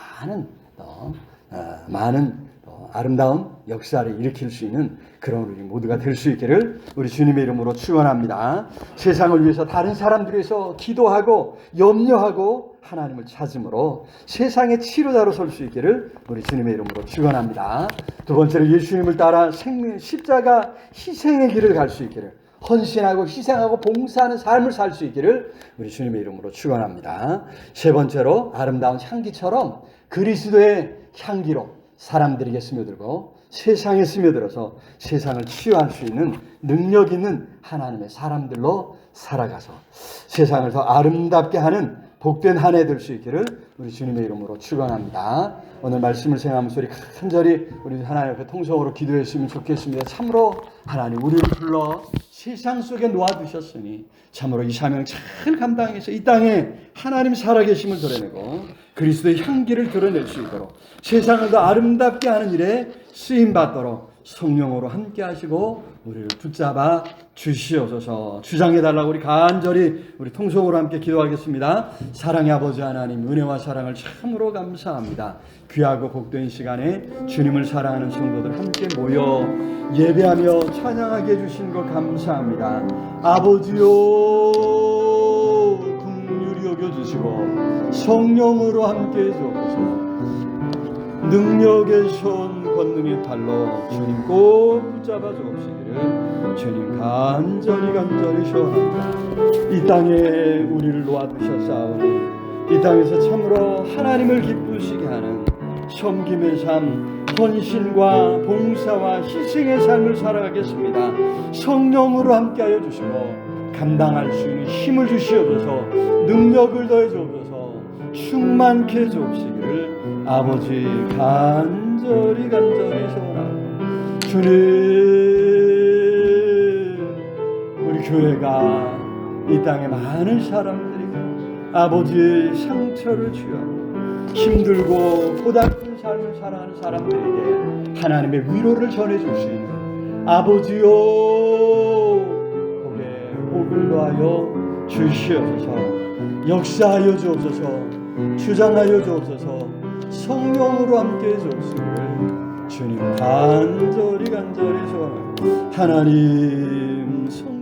[SPEAKER 2] 많은 아름다운 역사를 일으킬 수 있는 그런 우리 모두가 될 수 있기를 우리 주님의 이름으로 축원합니다. 세상을 위해서 다른 사람들을 위해서 기도하고 염려하고 하나님을 찾음으로 세상의 치료자로 설 수 있기를 우리 주님의 이름으로 축원합니다. 두 번째로 예수님을 따라 십자가 희생의 길을 갈 수 있기를 헌신하고 희생하고 봉사하는 삶을 살 수 있기를 우리 주님의 이름으로 축원합니다. 세 번째로 아름다운 향기처럼 그리스도의 향기로 사람들에게 스며들고 세상에 스며들어서 세상을 치유할 수 있는 능력 있는 하나님의 사람들로 살아가서 세상을 더 아름답게 하는 복된 한 해 될 수 있기를 우리 주님의 이름으로 축원합니다. 오늘 말씀을 생각하면서 우리 간절히 우리 하나님 앞에 통성으로 기도했으면 좋겠습니다. 참으로 하나님 우리를 불러 세상 속에 놓아두셨으니 참으로 이 사명 잘 감당해서 이 땅에 하나님 살아계심을 드러내고 그리스도의 향기를 드러낼 수 있도록 세상을 더 아름답게 하는 일에 쓰임받도록 성령으로 함께 하시고 우리를 붙잡아 주시옵소서. 주장해달라고 우리 간절히 우리 통성으로 함께 기도하겠습니다. 사랑의 아버지 하나님, 은혜와 사랑을 참으로 감사합니다. 귀하고 복된 시간에 주님을 사랑하는 성도들 함께 모여 예배하며 찬양하게 해주신 것 감사합니다. 아버지요 긍휼히 여겨주시고 성령으로 함께 해주옵소서. 능력의 손 권능의 팔로 주님 꼭 붙잡아 주옵시기를 주님 간절히 소원합니다. 이 땅에 우리를 놓아두셨사오니 이 땅에서 참으로 하나님을 기쁘시게 하는 섬김의 삶, 헌신과 봉사와 희생의 삶을 살아가겠습니다. 성령으로 함께하여 주시고 감당할 수 있는 힘을 주시옵소서. 능력을 더해 주옵소서. 충만케 해 주옵시기를 아버지 간절히 소원하고 주님 우리 교회가 이 땅에 많은 사람들이 아버지의 상처를 취하고 힘들고 고달픈 삶을 살아가는 사람들에게 하나님의 위로를 전해줄 수 있는 아버지요 복에 복을 더하여 주시옵소서. 역사하여 주옵소서. 주장하여 주옵소서. 성령으로 함께 해주옵시기를 주님 간절히 소원합니다. 하나님 성령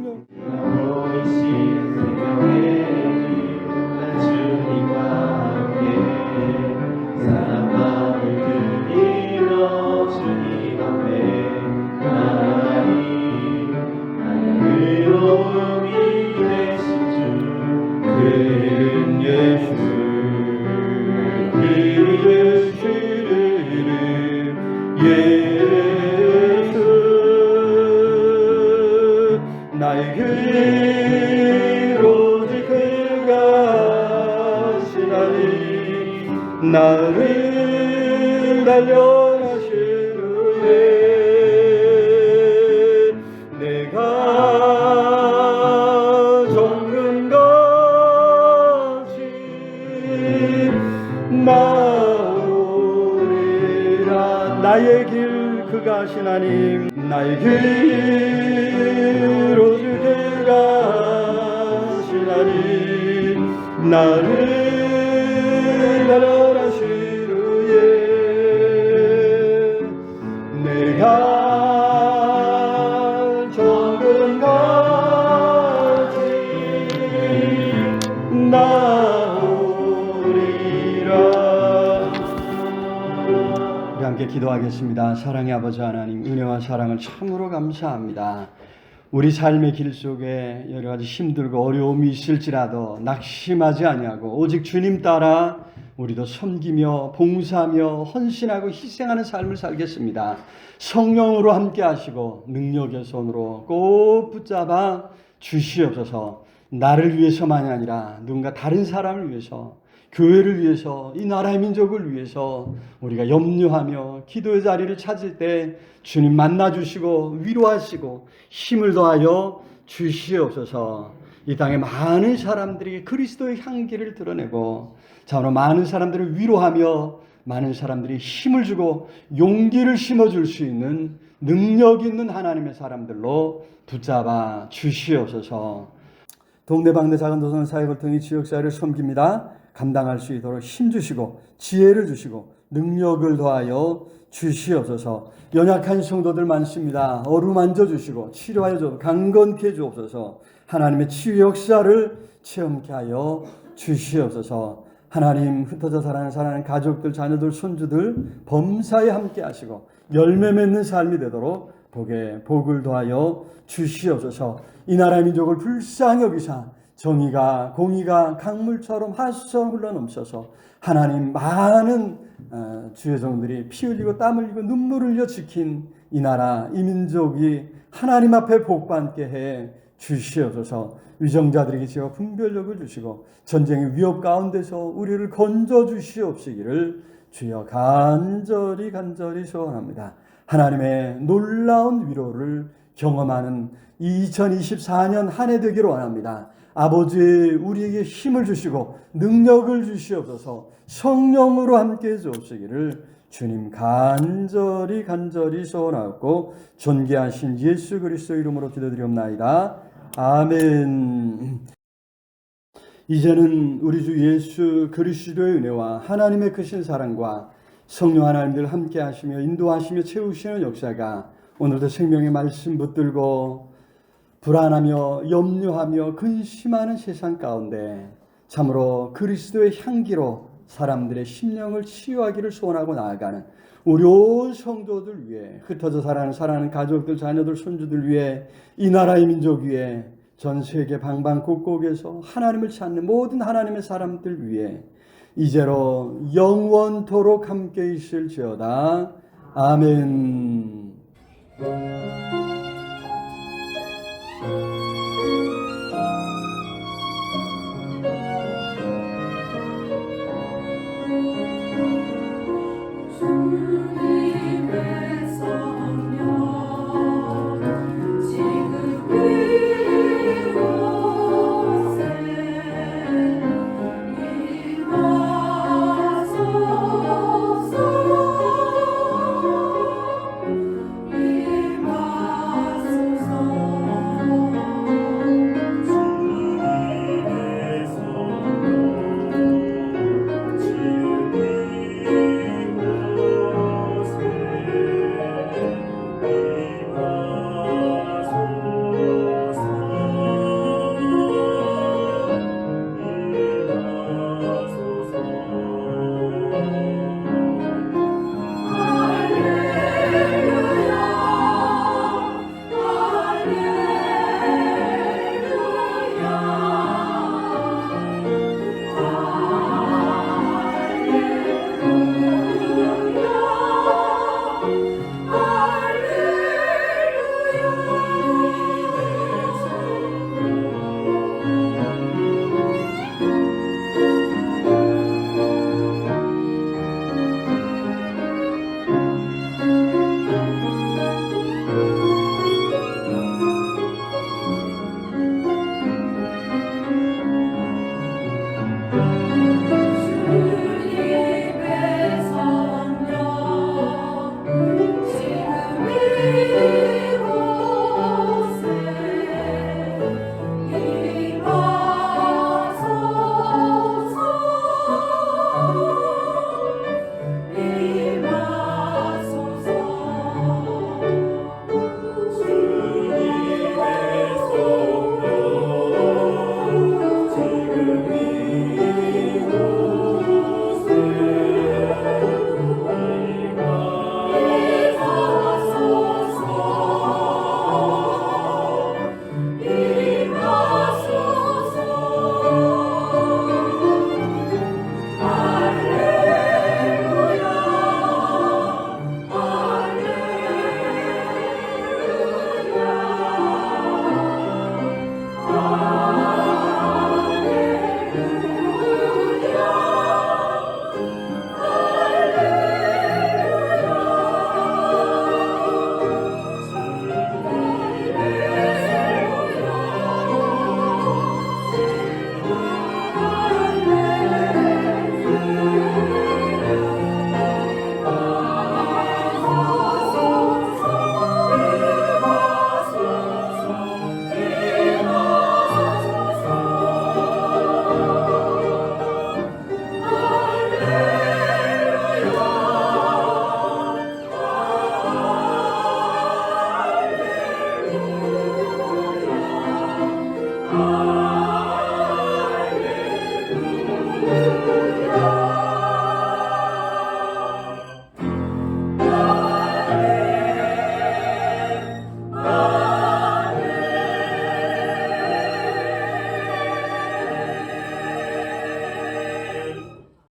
[SPEAKER 2] 나를 단련하시는 내가 정금 같이 나오리라. 나의 길 그가 하신 하나님 나의 길 오직 그가 하신 하나님 나를 내가 정금 우리 함께 기도하겠습니다. 사랑의 아버지 하나님, 은혜와 사랑을 참으로 감사합니다. 우리 삶의 길 속에 여러 가지 힘들고 어려움이 있을지라도 낙심하지 아니하고 오직 주님 따라 우리도 섬기며 봉사하며 헌신하고 희생하는 삶을 살겠습니다. 성령으로 함께 하시고 능력의 손으로 꼭 붙잡아 주시옵소서. 나를 위해서만이 아니라 누군가 다른 사람을 위해서, 교회를 위해서, 이 나라의 민족을 위해서 우리가 염려하며 기도의 자리를 찾을 때 주님 만나주시고 위로하시고 힘을 더하여 주시옵소서. 이 땅에 많은 사람들이 그리스도의 향기를 드러내고 참으로 많은 사람들을 위로하며 많은 사람들이 힘을 주고 용기를 심어줄 수 있는 능력 있는 하나님의 사람들로 붙잡아 주시옵소서. 동네방네 작은 도선 사역을 통해 지역사회를 섬깁니다. 감당할 수 있도록 힘주시고 지혜를 주시고 능력을 더하여 주시옵소서. 연약한 성도들 많습니다. 어루만져 주시고 치료하여 주옵소서. 강건케 해주옵소서. 하나님의 치유 역사를 체험케 하여 주시옵소서. 하나님, 흩어져 살아가는 가족들, 자녀들, 손주들 범사에 함께 하시고 열매 맺는 삶이 되도록 복을 더하여 주시옵소서. 이 나라의 민족을 불쌍히 여기사 정의가 공의가 강물처럼 하수처럼 흘러넘쳐서 하나님 많은 주의 종들이 피 흘리고 땀 흘리고 눈물 흘려 지킨 이 나라 이 민족이 하나님 앞에 복받게 해 주시옵소서. 위정자들에게 지어 분별력을 주시고 전쟁의 위협 가운데서 우리를 건져 주시옵시기를 주여 간절히 소원합니다. 하나님의 놀라운 위로를 경험하는 2024년 한 해 되기를 원합니다. 아버지, 우리에게 힘을 주시고 능력을 주시옵소서. 성령으로 함께 해주옵시기를 주님 간절히 소원하고 존귀하신 예수 그리스도 이름으로 기도드리옵나이다. 아멘. 이제는 우리 주 예수 그리스도의 은혜와 하나님의 크신 사랑과 성령 하나님들 함께 하시며 인도하시며 채우시는 역사가 오늘도 생명의 말씀 붙들고 불안하며 염려하며 근심하는 세상 가운데 참으로 그리스도의 향기로 사람들의 심령을 치유하기를 소원하고 나아가는 우리 온 성도들 위해, 흩어져 살아가는 가족들, 자녀들, 손주들 위해, 이 나라의 민족 위해, 전 세계 방방곡곡에서 하나님을 찾는 모든 하나님의 사람들 위해 이제로 영원토록 함께 있을지어다. 아멘.
[SPEAKER 3] 주님